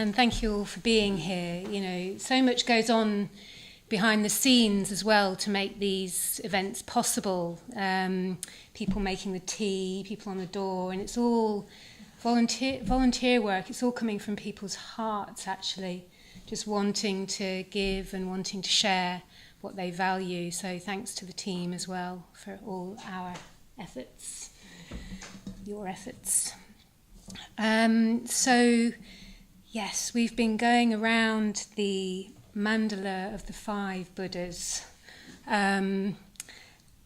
and thank you all for being here. You know, so much goes on behind the scenes as well to make these events possible. People making the tea, people on the door, and it's all volunteer work. It's all coming from people's hearts, actually, just wanting to give and wanting to share what they value. So thanks to the team as well for all our efforts, your efforts. So, yes, we've been going around the mandala of the 5 Buddhas. And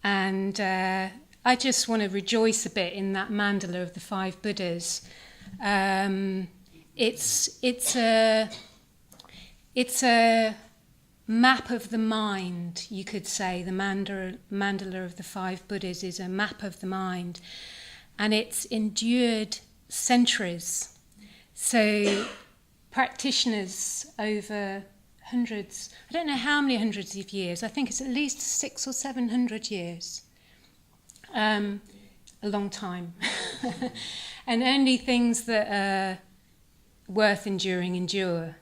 I just want to rejoice a bit in that mandala of the 5 Buddhas. It's a map of the mind, you could say. The mandala of the 5 Buddhas is a map of the mind. And it's endured centuries. So practitioners over hundreds, I don't know how many hundreds of years, I think it's at least 600 or 700 years. A long time. And only things that are worth enduring endure.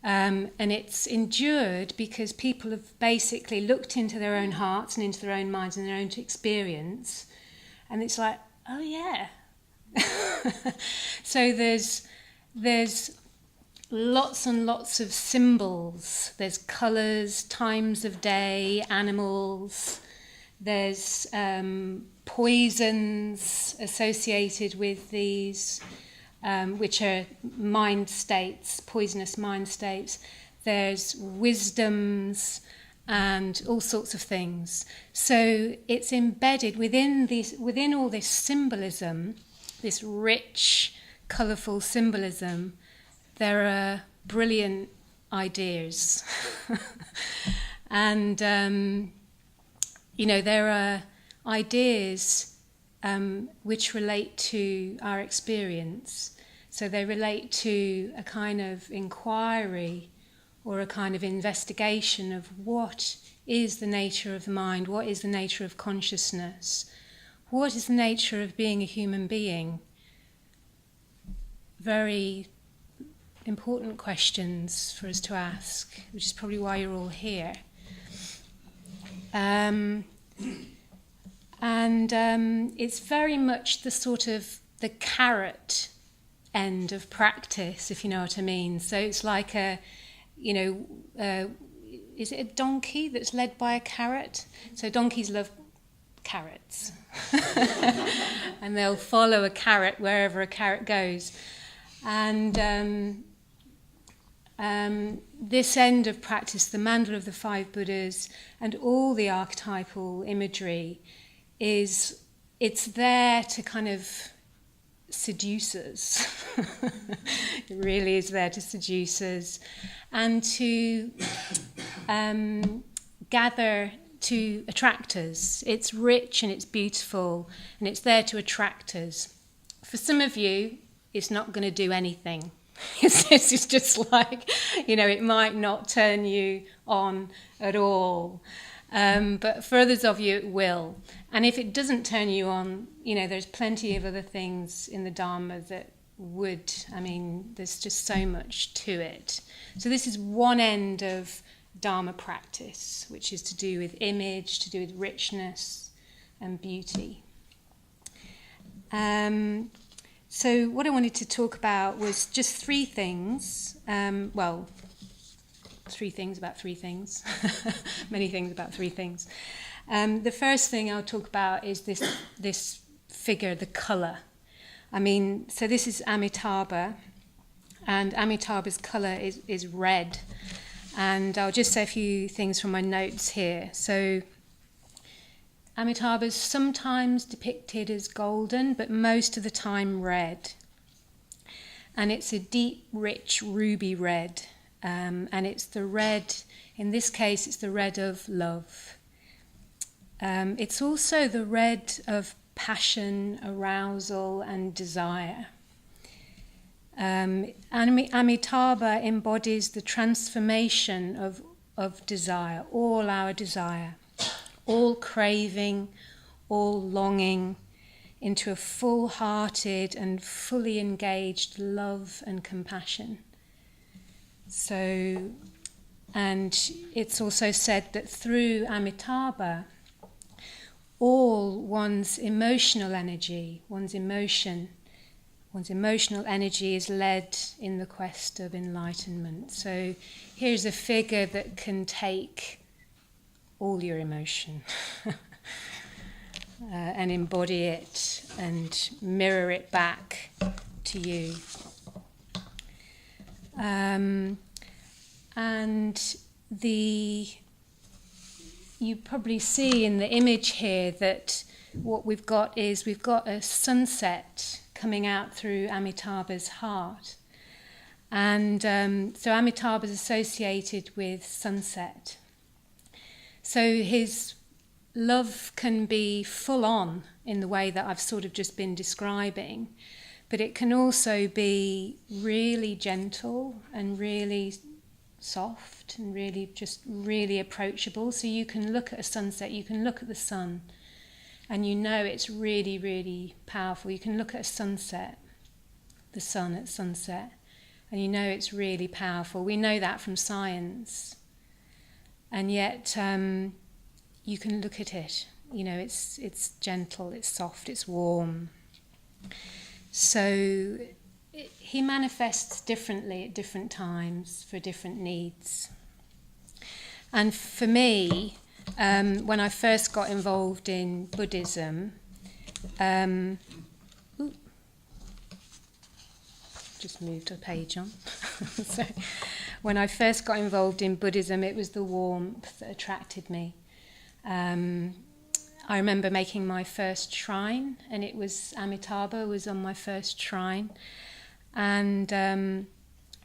And it's endured because people have basically looked into their own hearts and into their own minds and their own experience. And it's like, oh yeah. So there's lots and lots of symbols. There's colours, times of day, animals. There's poisons associated with these, which are mind states, poisonous mind states. There's wisdoms and all sorts of things. So it's embedded within all this symbolism, this rich, colourful symbolism. There are brilliant ideas. And, there are ideas which relate to our experience. So they relate to a kind of inquiry or a kind of investigation of what is the nature of the mind, what is the nature of consciousness, what is the nature of being a human being. Very important questions for us to ask, which is probably why you're all here. It's very much the sort of the carrot end of practice, if you know what I mean. So it's like is it a donkey that's led by a carrot? So donkeys love carrots. And they'll follow a carrot wherever a carrot goes. And this end of practice, the mandala of the 5 Buddhas and all the archetypal imagery, it's there to kind of seduce us. It really is there to seduce us and to gather, to attract us. It's rich and it's beautiful and it's there to attract us. For some of you, it's not going to do anything. It's just like, it might not turn you on at all. But for others of you, it will. And if it doesn't turn you on, there's plenty of other things in the Dharma that would. There's just so much to it. So this is one end of Dharma practice, which is to do with image, to do with richness and beauty. So what I wanted to talk about was just 3 things. 3 things about 3 things. Many things about 3 things. The first thing I'll talk about is this figure, the colour. So this is Amitabha, and Amitabha's colour is red. And I'll just say a few things from my notes here. So Amitabha is sometimes depicted as golden, but most of the time red. And it's a deep, rich ruby red. And it's the red, in this case, it's the red of love. It's also the red of passion, arousal, and desire. Amitabha embodies the transformation of desire, all our desire, all craving, all longing, into a full-hearted and fully engaged love and compassion. So, and it's also said that through Amitabha, all one's emotional energy, one's emotional energy is led in the quest of enlightenment. So here's a figure that can take all your emotion and embody it and mirror it back to you. And you probably see in the image here that what we've got a sunset coming out through Amitabha's heart. And so Amitabha is associated with sunset. So his love can be full on in the way that I've sort of just been describing, but it can also be really gentle and really soft and really approachable. So you can look at a sunset, you can look at the sun, and you know it's really, really powerful. You can look at a sunset, the sun at sunset, and you know it's really powerful. We know that from science. And yet you can look at it, you know, it's gentle, it's soft, it's warm. So he manifests differently at different times for different needs. And for me, when I first got involved in Buddhism, just moved a page on. So when I first got involved in Buddhism, it was the warmth that attracted me. I remember making my first shrine, and it was Amitabha was on my first shrine, and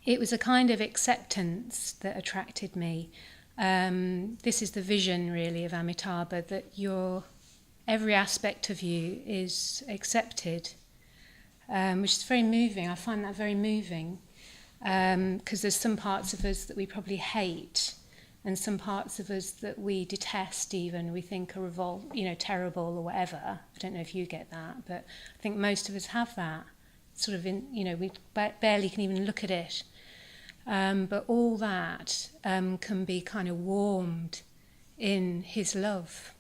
it was a kind of acceptance that attracted me. This is the vision, really, of Amitabha, that every aspect of you is accepted, which is very moving. I find that very moving, because there's some parts of us that we probably hate, and some parts of us that we detest even, we think are terrible or whatever. I don't know if you get that, but I think most of us have that. Sort of we barely can even look at it. But all that can be kind of warmed in his love.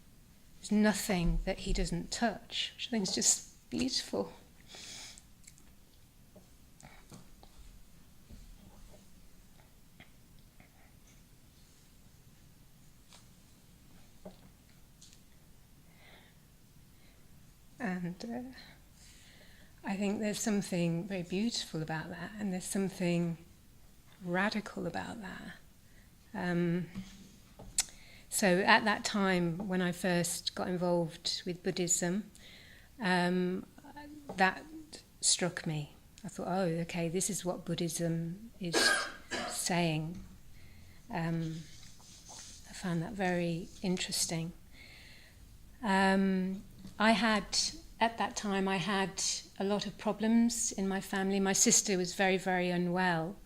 There's nothing that he doesn't touch, which I think is just beautiful. And I think there's something very beautiful about that, and there's something radical about that. So at that time, when I first got involved with Buddhism, that struck me. I thought, oh, okay, this is what Buddhism is saying. I found that very interesting. At that time, I had a lot of problems in my family. My sister was very, very unwell,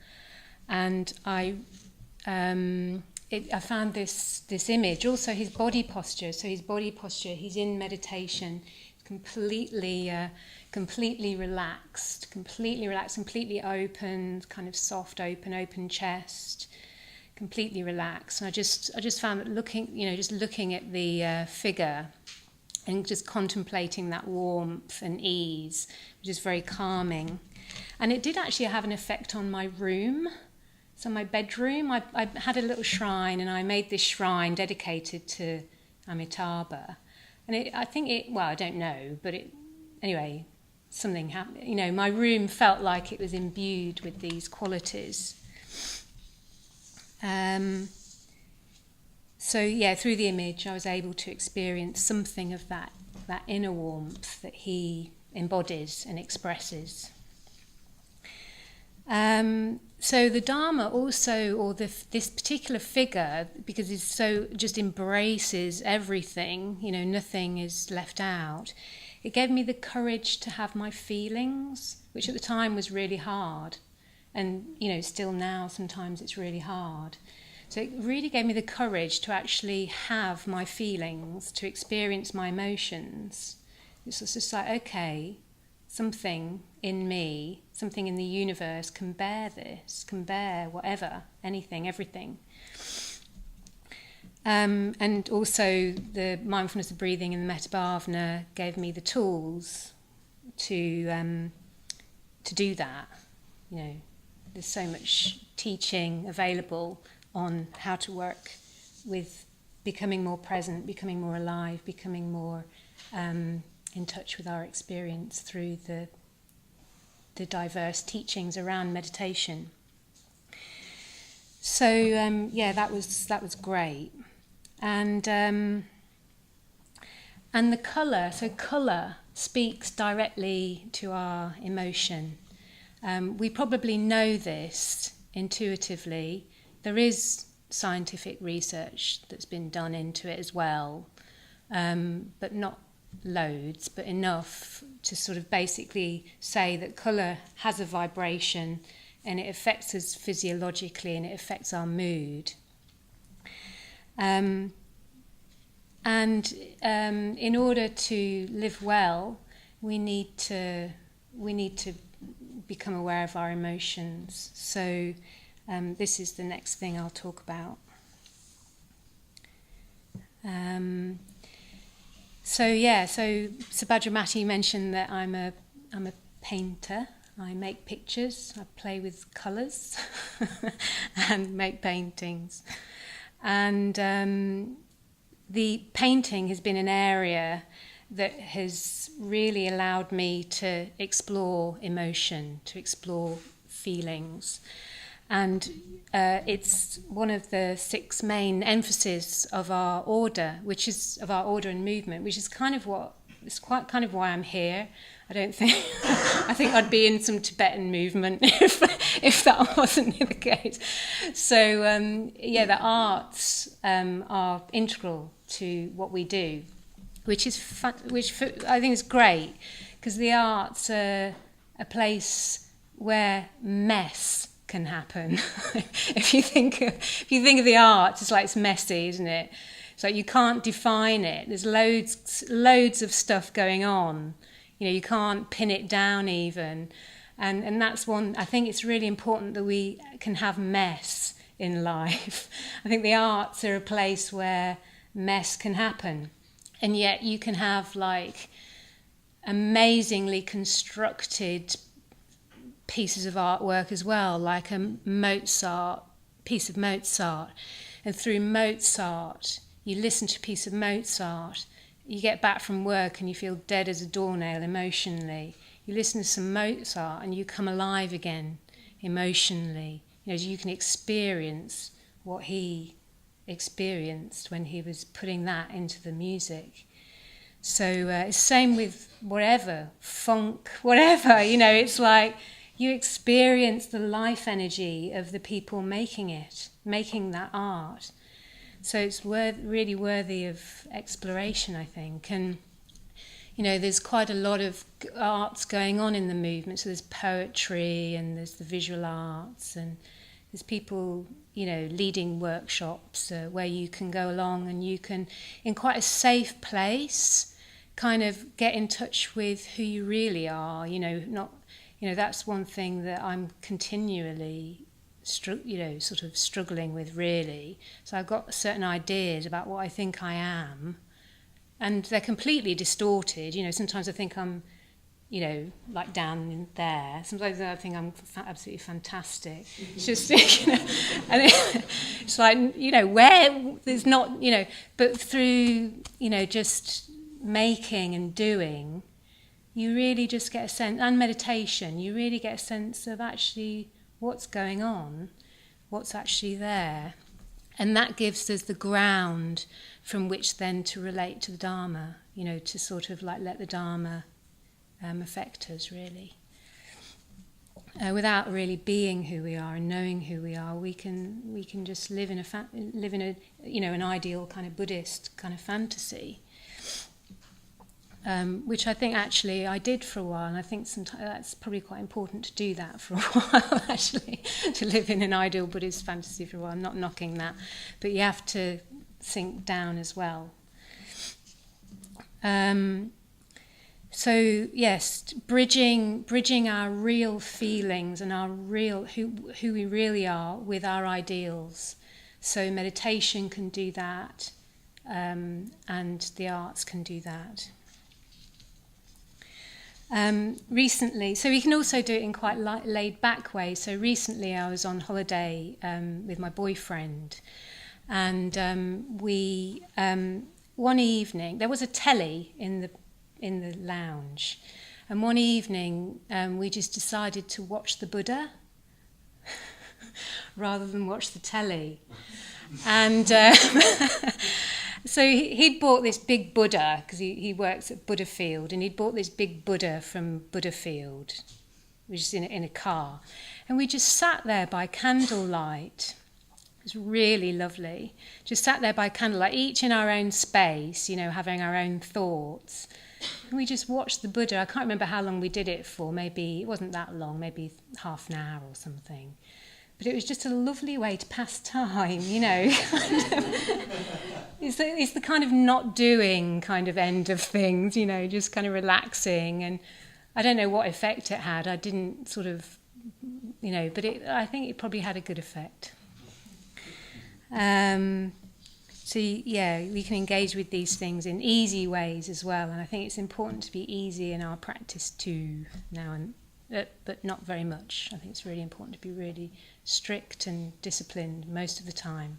and I found this image. Also, his body posture. So his body posture. He's in meditation, completely relaxed, completely open, kind of soft, open chest, completely relaxed. And I just found that looking at the figure, and just contemplating that warmth and ease, which is very calming. And it did actually have an effect on my room. So my bedroom, I had a little shrine, and I made this shrine dedicated to Amitabha. And I don't know, but anyway, something happened. My room felt like it was imbued with these qualities. So through the image, I was able to experience something of that inner warmth that he embodies and expresses. So the Dharma also, or this particular figure, because it so just embraces everything, nothing is left out. It gave me the courage to have my feelings, which at the time was really hard, and still now sometimes it's really hard. So it really gave me the courage to actually have my feelings, to experience my emotions. It's just like, okay, something in me, something in the universe can bear this, can bear whatever, anything, everything. And also the mindfulness of breathing and the Metabhavana gave me the tools to do that. You know, there's so much teaching available on how to work with becoming more present, becoming more alive, becoming more in touch with our experience through the diverse teachings around meditation. So that was great. And the colour, so colour speaks directly to our emotion. We probably know this intuitively. There is scientific research that's been done into it as well, but not loads, but enough to sort of basically say that colour has a vibration and it affects us physiologically and it affects our mood. And in order to live well, we need to become aware of our emotions. So this is the next thing I'll talk about. So Subhadramati mentioned that I'm a painter. I make pictures. I play with colours and make paintings. And the painting has been an area that has really allowed me to explore emotion, to explore feelings. And it's one of the 6 main emphases of our order, which is of our order and movement, which is kind of why I'm here. I don't think I think I'd be in some Tibetan movement if that wasn't the case. So the arts are integral to what we do, which I think is great, because the arts are a place where mess can happen. If you think of the arts, it's like it's messy, isn't it? It's like you can't define it. There's loads of stuff going on. You know, you can't pin it down even. And that's one, I think it's really important that we can have mess in life. I think the arts are a place where mess can happen. And yet you can have like amazingly constructed pieces of artwork as well, like a piece of Mozart. And through Mozart, you listen to a piece of Mozart, you get back from work and you feel dead as a doornail emotionally. You listen to some Mozart and you come alive again emotionally. You know, you can experience what he experienced when he was putting that into the music. So it's the same with whatever, funk, whatever, you know, it's like you experience the life energy of the people making that art. So it's really worthy of exploration, I think. And, you know, there's quite a lot of arts going on in the movement. So there's poetry and there's the visual arts and there's people, you know, leading workshops where you can go along and you can, in quite a safe place, kind of get in touch with who you really are. You know, that's one thing that I'm continually sort of struggling with, really. So I've got certain ideas about what I think I am, and they're completely distorted. You know, sometimes I think I'm, you know, like down in there. Sometimes I think I'm absolutely fantastic. It's just, you know, and it's like, you know, where there's not, you know, but through, you know, just making and doing, you really just get a sense, and meditation, you really get a sense of actually what's going on, what's actually there. And that gives us the ground from which then to relate to the Dharma, you know, to sort of like let the Dharma affect us, really. Without really being who we are and knowing who we are, we can just live in a you know, an ideal kind of Buddhist kind of fantasy. Which I think actually I did for a while, and I think sometimes that's probably quite important to do that for a while, actually, to live in an ideal Buddhist fantasy for a while. I'm not knocking that, but you have to sink down as well. So yes, bridging our real feelings and our real who we really are with our ideals. So meditation can do that, and the arts can do that. Recently, so we can also do it in quite laid back way. So recently I was on holiday with my boyfriend, and we one evening there was a telly in the lounge, and one evening we just decided to watch the Buddha rather than watch the telly. And so he'd bought this big Buddha, because he works at Buddhafield, and he'd bought this big Buddha from Buddhafield, which is in a car. And we just sat there by candlelight. It was really lovely. Just sat there by candlelight, each in our own space, having our own thoughts. And we just watched the Buddha. I can't remember how long we did it for. Maybe it wasn't that long, maybe half an hour or something. But it was just a lovely way to pass time, It's the kind of not doing kind of end of things, just kind of relaxing. And I don't know what effect it had. I didn't sort of, but I think it probably had a good effect. So yeah, we can engage with these things in easy ways as well. And I think it's important to be easy in our practice too now, but not very much. I think it's really important to be really strict and disciplined most of the time.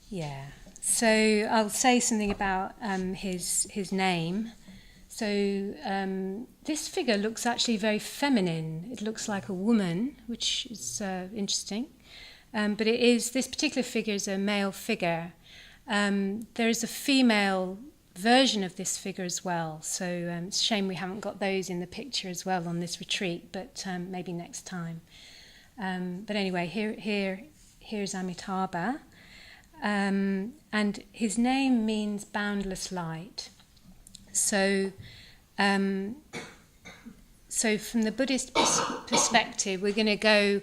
Yeah. So I'll say something about his name. So this figure looks actually very feminine. It looks like a woman, which is interesting. But this particular figure is a male figure. There is a female version of this figure as well. So it's a shame we haven't got those in the picture as well on this retreat, but maybe next time. But anyway, here's Amitabha. And his name means boundless light. So from the Buddhist perspective, we're going to go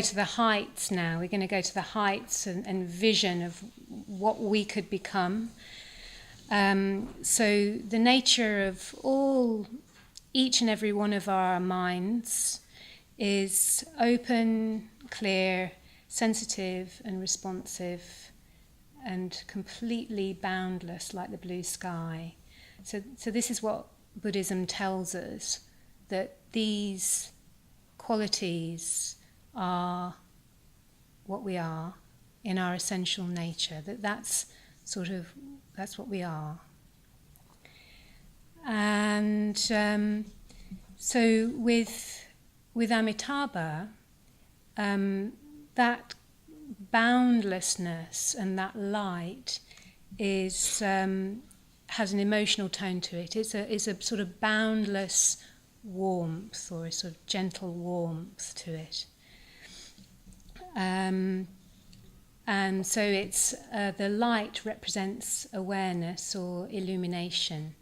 to the heights now. We're going to go to the heights and vision of what we could become. So the nature of each and every one of our minds is open, clear, sensitive and responsive, and completely boundless like the blue sky. So this is what Buddhism tells us, that these qualities are what we are in our essential nature, that's what we are. And so with Amitabha, that boundlessness and that light has an emotional tone to it. It's a sort of boundless warmth, or a sort of gentle warmth to it. And so it's the light represents awareness or illumination.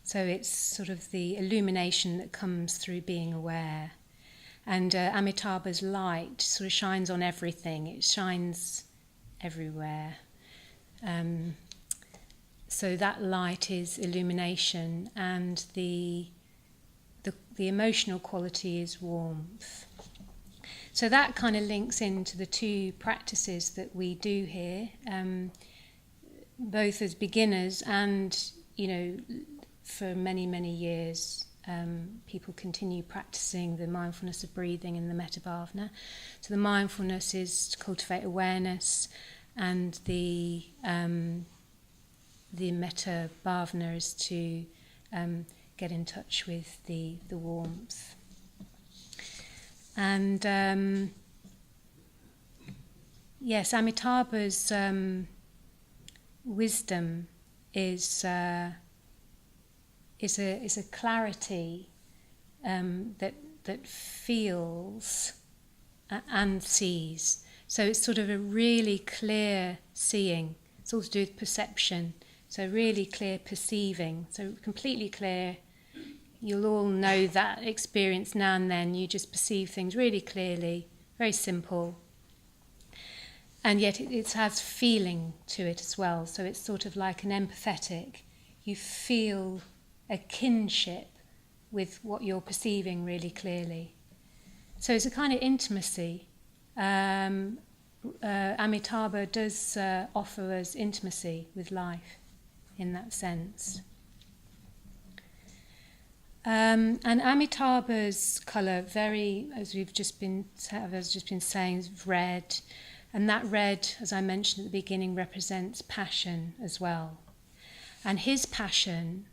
So it's sort of the illumination that comes through being aware. And Amitabha's light sort of shines on everything. It shines everywhere. So that light is illumination, and the emotional quality is warmth. So that kind of links into the two practices that we do here, both as beginners and, for many, many years, people continue practicing the mindfulness of breathing and the metta bhavana. So the mindfulness is to cultivate awareness, and the metta bhavana is to get in touch with the warmth. And yes, Amitabha's wisdom is a clarity that feels and sees. So it's sort of a really clear seeing. It's all to do with perception. So really clear perceiving. So completely clear. You'll all know that experience now and then. You just perceive things really clearly. Very simple. and yet it has feeling to it as well. So it's sort of like an empathetic. You feel a kinship with what you're perceiving really clearly. So it's a kind of intimacy. Amitabha does offer us intimacy with life in that sense. And Amitabha's colour, very, as I've just been saying, is red. And that red, as I mentioned at the beginning, represents passion as well. And his passion,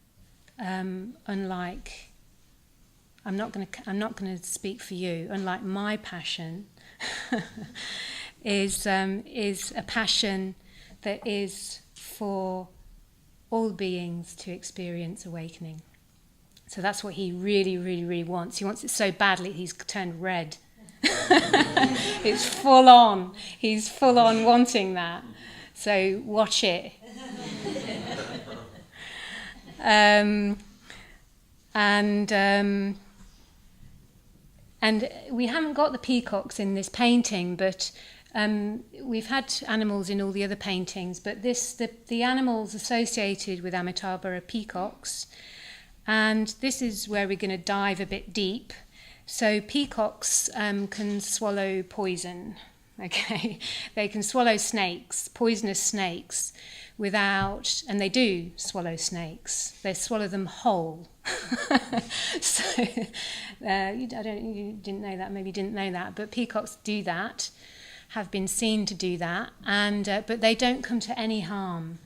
unlike, I'm not going to speak for you. Unlike my passion, is a passion that is for all beings to experience awakening. So that's what he really, really, really wants. He wants it so badly he's turned red. It's full on. He's full on wanting that. So watch it. And we haven't got the peacocks in this painting, but we've had animals in all the other paintings. But the animals associated with Amitabha are peacocks, and this is where we're going to dive a bit deep. So peacocks can swallow poison. Okay, they can swallow snakes, poisonous snakes, without, and they do swallow snakes. They swallow them whole. So you didn't know that. Maybe you didn't know that, but peacocks do that. Have been seen to do that, and but they don't come to any harm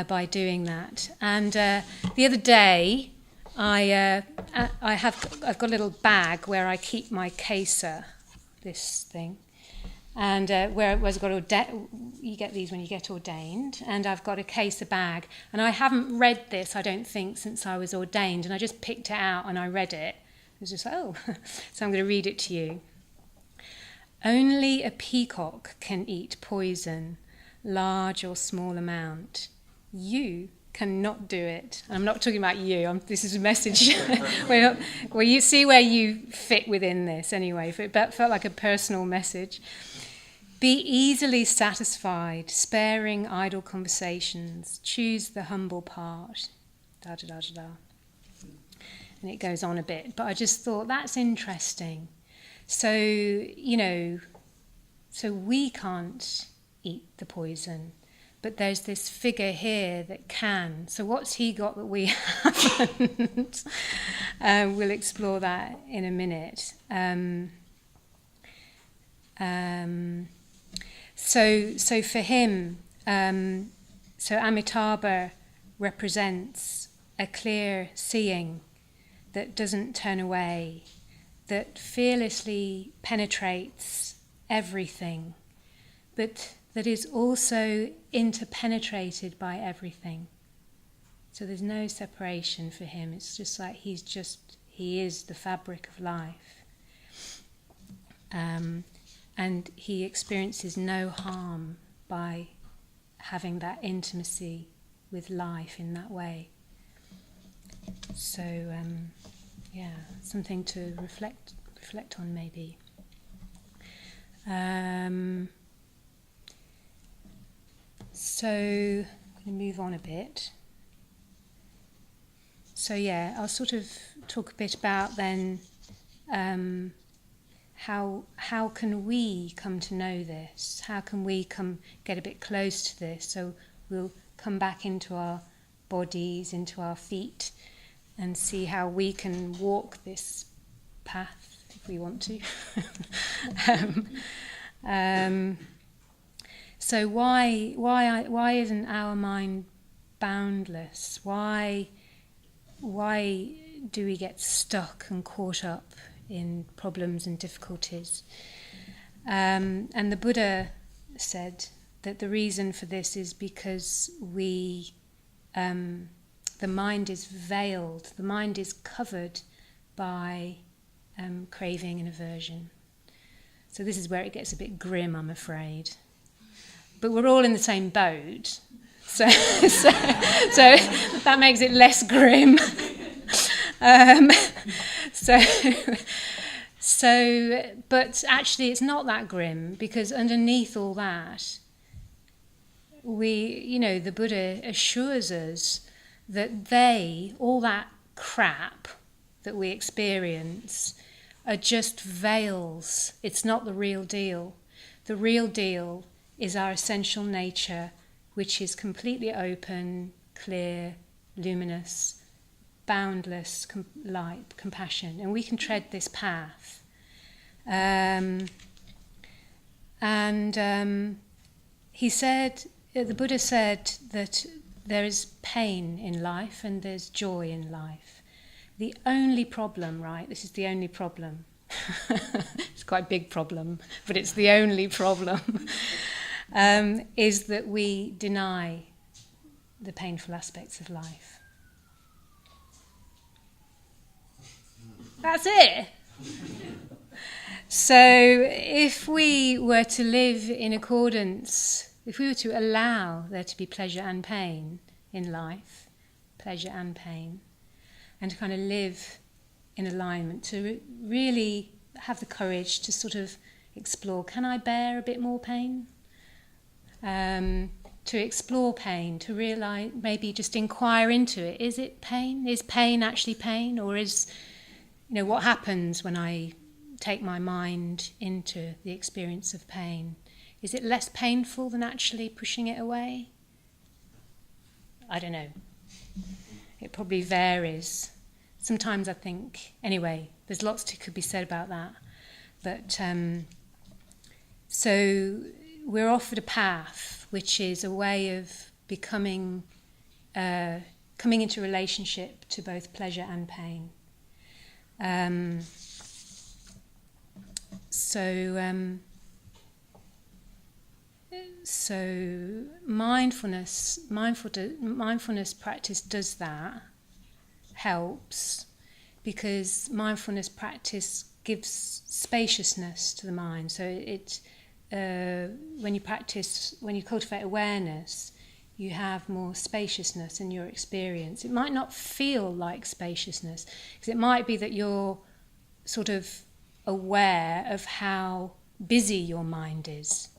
by doing that. And the other day, I've got a little bag where I keep my kesa, this thing, and where I've got you get these when you get ordained, and I've got a kesa bag, and I haven't read this, I don't think, since I was ordained, and I just picked it out and I read it. It was just like, oh, so I'm going to read it to you. Only a peacock can eat poison, large or small amount. You cannot do it. And I'm not talking about you. This is a message where you see where you fit within this anyway. It felt like a personal message. Be easily satisfied, sparing idle conversations. Choose the humble part. Da da da da da. And it goes on a bit. But I just thought that's interesting. So, so we can't eat the poison, but there's this figure here that can. So what's he got that we haven't? We'll explore that in a minute. So for him, so Amitabha represents a clear seeing that doesn't turn away, that fearlessly penetrates everything, but that is also interpenetrated by everything. So there's no separation for him. It's just like he is the fabric of life. And he experiences no harm by having that intimacy with life in that way. So, something to reflect on maybe. So I'm going to move on a bit. So I'll sort of talk a bit about then how can we come to know this? How can we get a bit close to this? So we'll come back into our bodies, into our feet, and see how we can walk this path if we want to. So why isn't our mind boundless? Why do we get stuck and caught up in problems and difficulties? And the Buddha said that the reason for this is because the mind is veiled, the mind is covered by craving and aversion. So this is where it gets a bit grim, I'm afraid. But we're all in the same boat, so that makes it less grim. So, but actually it's not that grim, because underneath all that, the Buddha assures us that all that crap that we experience are just veils. It's not the real deal. The real deal is our essential nature, which is completely open, clear, luminous, boundless light, compassion. And we can tread this path. He said, the Buddha said that there is pain in life and there's joy in life. The only problem, right, this is the only problem. It's quite a big problem, but it's the only problem, is that we deny the painful aspects of life. That's it. So if we were to live in accordance, if we were to allow there to be pleasure and pain in life, pleasure and pain, and to kind of live in alignment, to really have the courage to sort of explore, can I bear a bit more pain? To explore pain, to realise, maybe just inquire into it. Is it pain? Is pain actually pain? Or is, what happens when I take my mind into the experience of pain? Is it less painful than actually pushing it away? I don't know. It probably varies. Sometimes I think, anyway, there's lots that could be said about that. But so we're offered a path, which is a way of becoming, coming into relationship to both pleasure and pain. So mindfulness practice does that, helps, because mindfulness practice gives spaciousness to the mind. So when you cultivate awareness, you have more spaciousness in your experience. It might not feel like spaciousness, because it might be that you're sort of aware of how busy your mind is,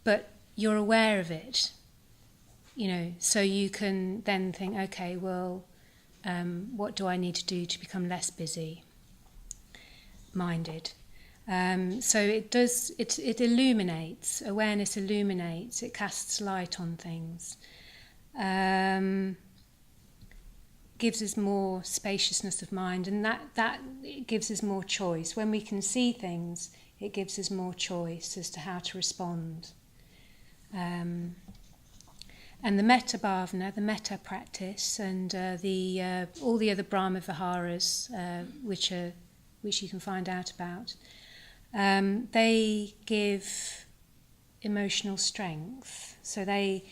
but you're aware of it, so you can then think, okay, well, what do I need to do to become less busy minded? So it illuminates, awareness illuminates, it casts light on things, gives us more spaciousness of mind, and that it gives us more choice. When we can see things, it gives us more choice as to how to respond. And the metta bhavana, the metta practice, and all the other Brahma Viharas, which you can find out about, they give emotional strength. So they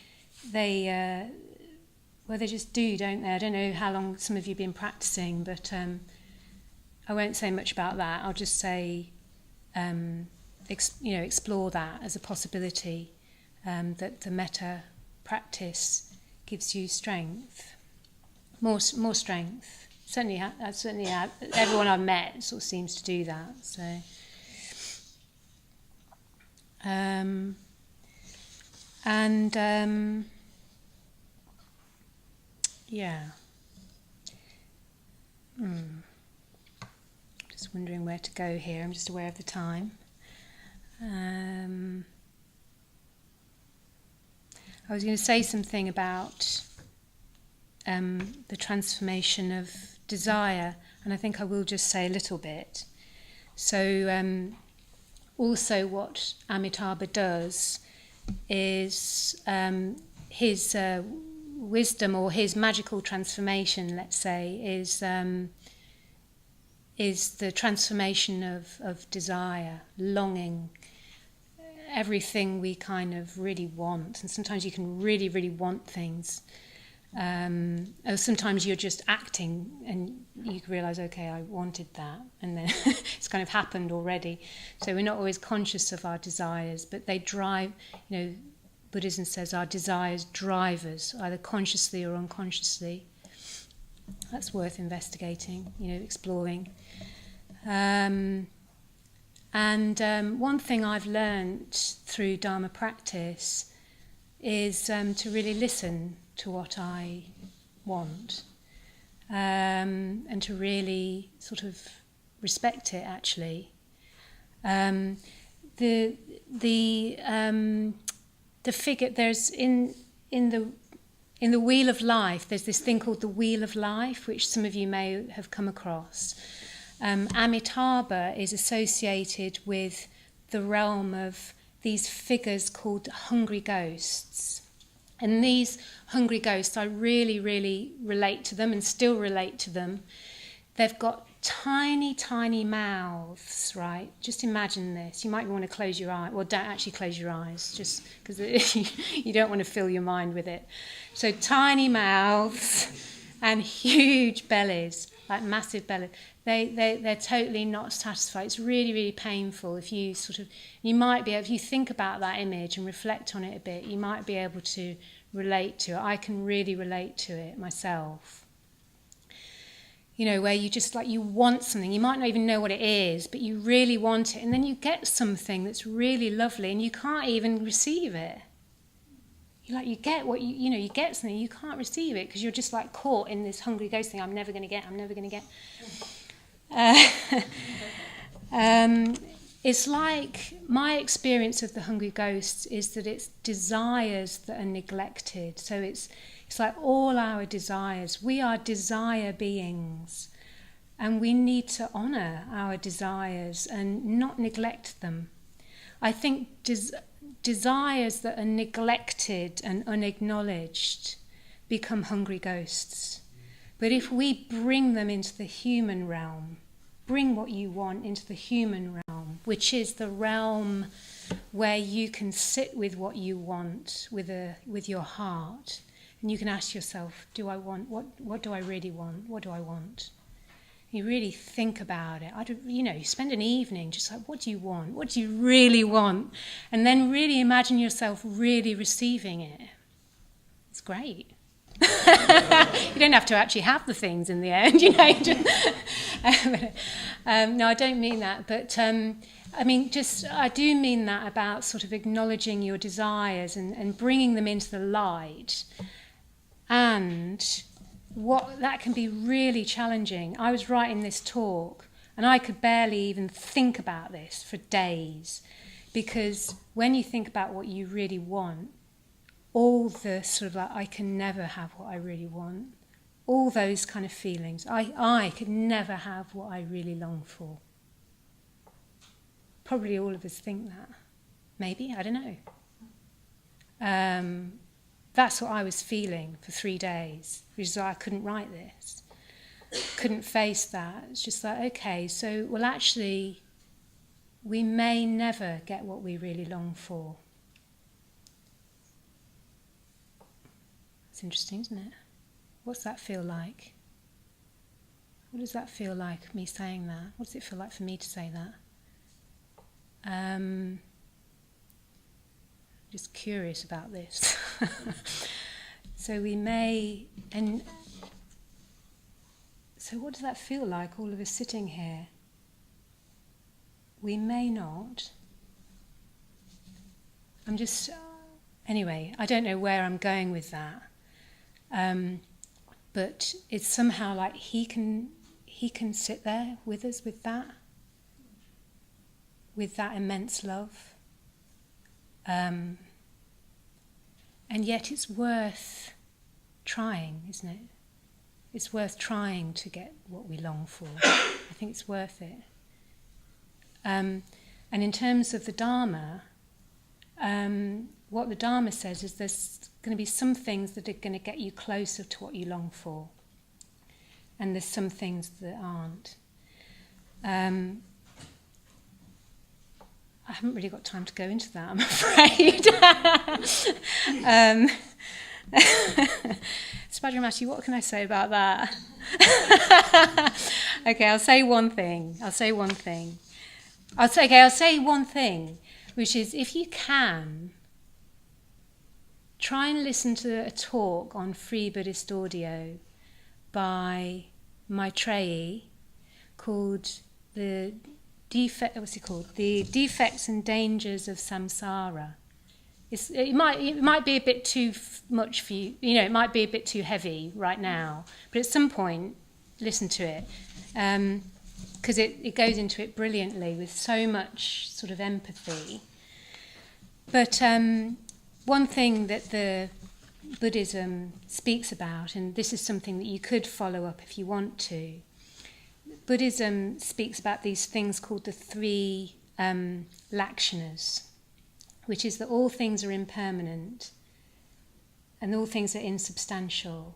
just do, don't they? I don't know how long some of you have been practicing, but I won't say much about that. I'll just say, explore that as a possibility, that the metta practice gives you strength, more strength. Certainly, everyone I've met sort of seems to do that. So, yeah. Just wondering where to go here. I'm just aware of the time. I was going to say something about the transformation of desire, and I think I will just say a little bit. So also what Amitabha does is his wisdom, or his magical transformation, let's say, is the transformation of desire, longing, everything we kind of really want. And sometimes you can really, really want things. Or sometimes you're just acting and you realise, okay, I wanted that, and then it's kind of happened already. So we're not always conscious of our desires, but they drive, Buddhism says our desires drive us, either consciously or unconsciously. That's worth investigating, exploring. One thing I've learnt through Dharma practice is to really listen to what I want, and to really sort of respect it. Actually, the figure there's in the Wheel of Life. There's this thing called the Wheel of Life, which some of you may have come across. Amitabha is associated with the realm of these figures called hungry ghosts. And these hungry ghosts, I really, really relate to them and still relate to them. They've got tiny, tiny mouths, right? Just imagine this. You might want to close your eye. Well, don't actually close your eyes, just because you don't want to fill your mind with it. So tiny mouths and huge bellies, like massive bellies. They're totally not satisfied. It's really, really painful. If you might be able, if you think about that image and reflect on it a bit, you might be able to relate to it. I can really relate to it myself. You know, where you just like, you want something, you might not even know what it is, but you really want it, and then you get something that's really lovely and you can't even receive it. You get what you get something, you can't receive it because you're just like caught in this hungry ghost thing. I'm never going to get. It's like my experience of the hungry ghosts is that it's desires that are neglected. So it's like all our desires. We are desire beings, and we need to honour our desires and not neglect them. I think desires that are neglected and unacknowledged become hungry ghosts. But if we bring them into the human realm, bring what you want into the human realm, which is the realm where you can sit with what you want with your heart, and you can ask yourself, do I want, what do I really want? What do I want? You really think about it. You spend an evening just like, what do you want? What do you really want? And then really imagine yourself really receiving it. It's great. You don't have to actually have the things in the end, no, I don't mean that. But I do mean that about sort of acknowledging your desires and bringing them into the light. And that can be really challenging. I was writing this talk and I could barely even think about this for days, because when you think about what you really want, all the sort of like, I can never have what I really want, all those kind of feelings, I could never have what I really long for. Probably all of us think that. Maybe, I don't know. That's what I was feeling for 3 days, which is why I couldn't write this. Couldn't face that. It's just like, okay, so, well, actually, we may never get what we really long for. It's interesting, isn't it? What's that feel like? What does that feel like, me saying that? What does it feel like for me to say that? Just curious about this. So we may, and so what does that feel like, all of us sitting here? We may not. Anyway, I don't know where I'm going with that. But it's somehow like he can sit there with us with that immense love. And yet it's worth trying, isn't it? It's worth trying to get what we long for. I think it's worth it. And in terms of the Dharma, what the Dharma says is there's going to be some things that are going to get you closer to what you long for, and there's some things that aren't. I haven't really got time to go into that, I'm afraid. Spadramati, what can I say about that? Okay, I'll say one thing, which is, if you can, try and listen to a talk on free Buddhist audio by Maitreyi called the what's it called? The defects and dangers of samsara. It might be a bit too much for you. You know, it might be a bit too heavy right now. But at some point, listen to it, because it goes into it brilliantly with so much sort of empathy. But one thing that the Buddhism speaks about, and this is something that you could follow up if you want to. Buddhism speaks about these things called the three lakshanas, which is that all things are impermanent and all things are insubstantial.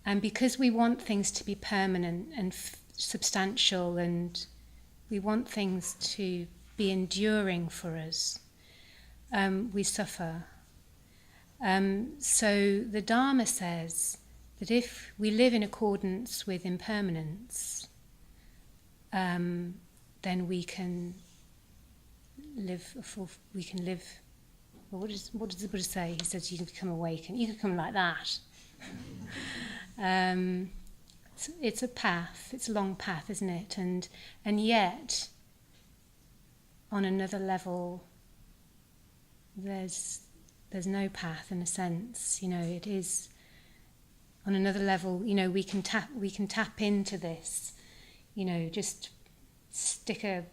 And because we want things to be permanent and substantial, and we want things to be enduring for us, we suffer. So the Dharma says that if we live in accordance with impermanence, then we can live. Well, what does the Buddha say? He says you can become awakened. You can become like that. It's a path. It's a long path, isn't it? And yet, on another level, there's no path in a sense. You know, it is on another level. You know, we can tap into this. You know, just stick a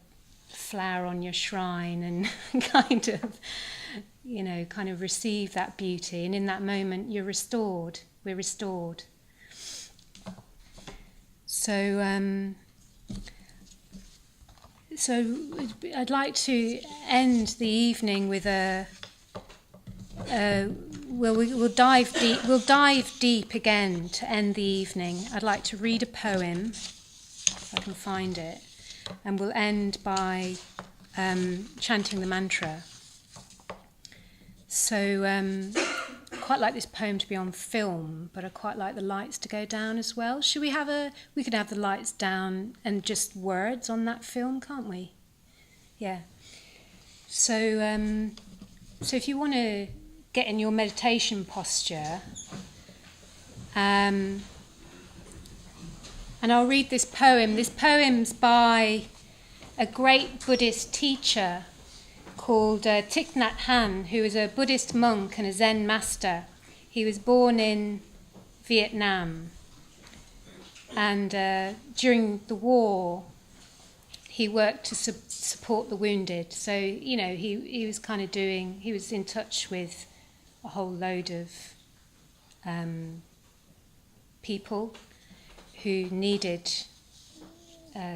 flower on your shrine and kind of receive that beauty, and in that moment you're restored. We're restored. So I'd like to end the evening with we'll dive deep. We'll dive deep again to end the evening. I'd like to read a poem, if I can find it, and we'll end by chanting the mantra. So I quite like this poem to be on film, but I quite like the lights to go down as well. We could have the lights down and just words on that film, can't we? Yeah. So if you want to get in your meditation posture, and I'll read this poem. This poem's by a great Buddhist teacher called Thich Nhat Hanh, who is a Buddhist monk and a Zen master. He was born in Vietnam, and during the war he worked to support the wounded. So, you know, he was in touch with a whole load of people who needed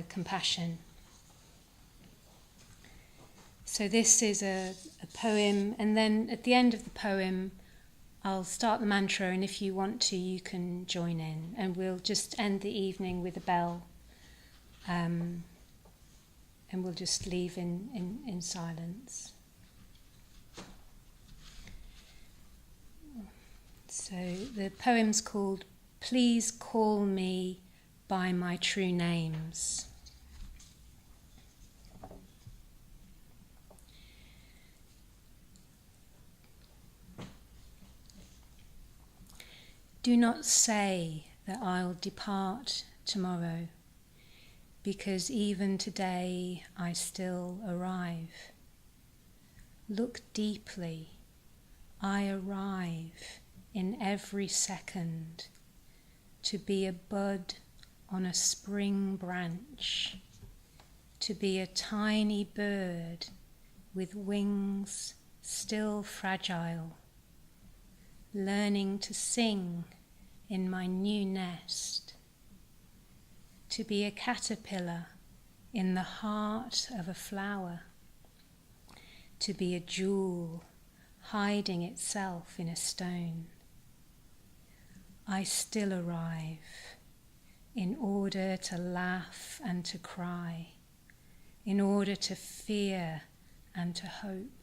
compassion. So this is a poem, and then at the end of the poem I'll start the mantra, and if you want to you can join in, and we'll just end the evening with a bell, and we'll just leave in silence. So the poem's called Please Call Me by My True Names. Do not say that I'll depart tomorrow, because even today I still arrive. Look deeply, I arrive in every second, to be a bud on a spring branch, to be a tiny bird with wings still fragile, learning to sing in my new nest, to be a caterpillar in the heart of a flower, to be a jewel hiding itself in a stone. I still arrive in order to laugh and to cry, in order to fear and to hope.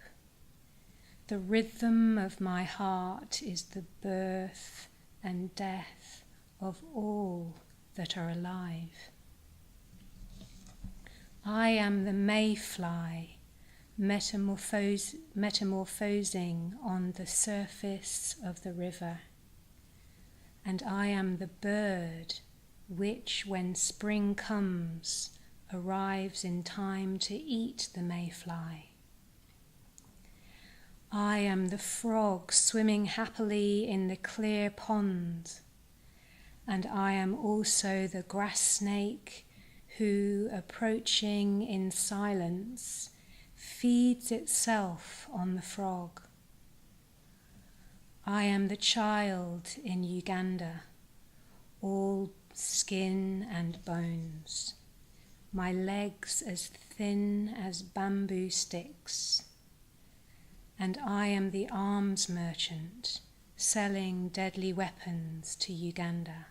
The rhythm of my heart is the birth and death of all that are alive. I am the mayfly metamorphosing on the surface of the river, and I am the bird which, when spring comes, arrives in time to eat the mayfly. I am the frog swimming happily in the clear pond, and I am also the grass snake who, approaching in silence, feeds itself on the frog. I am the child in Uganda, all skin and bones, my legs as thin as bamboo sticks, and I am the arms merchant selling deadly weapons to Uganda.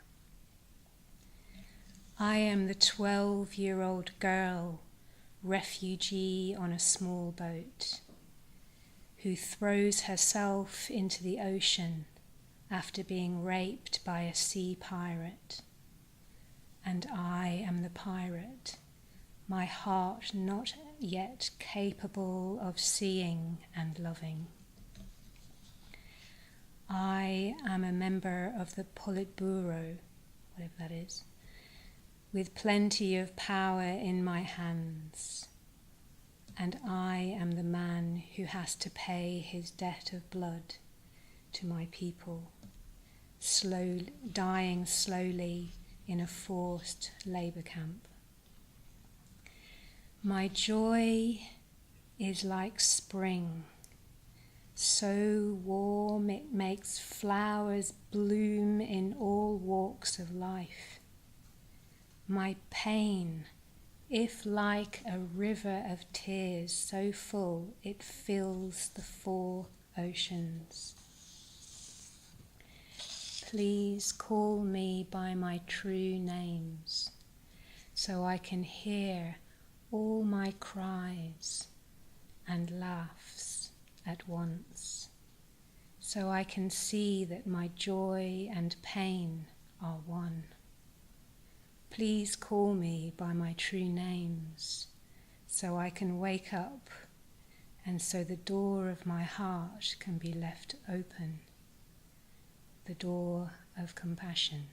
I am the 12-year-old girl, refugee on a small boat, who throws herself into the ocean after being raped by a sea pirate. And I am the pirate, my heart not yet capable of seeing and loving. I am a member of the Politburo, whatever that is, with plenty of power in my hands, and I am the man who has to pay his debt of blood to my people, dying slowly in a forced labour camp. My joy is like spring, so warm it makes flowers bloom in all walks of life. My pain, if like a river of tears so full it fills the 4 oceans. Please call me by my true names, so I can hear all my cries and laughs at once, so I can see that my joy and pain are one. Please call me by my true names, so I can wake up, and so the door of my heart can be left open, the door of compassion.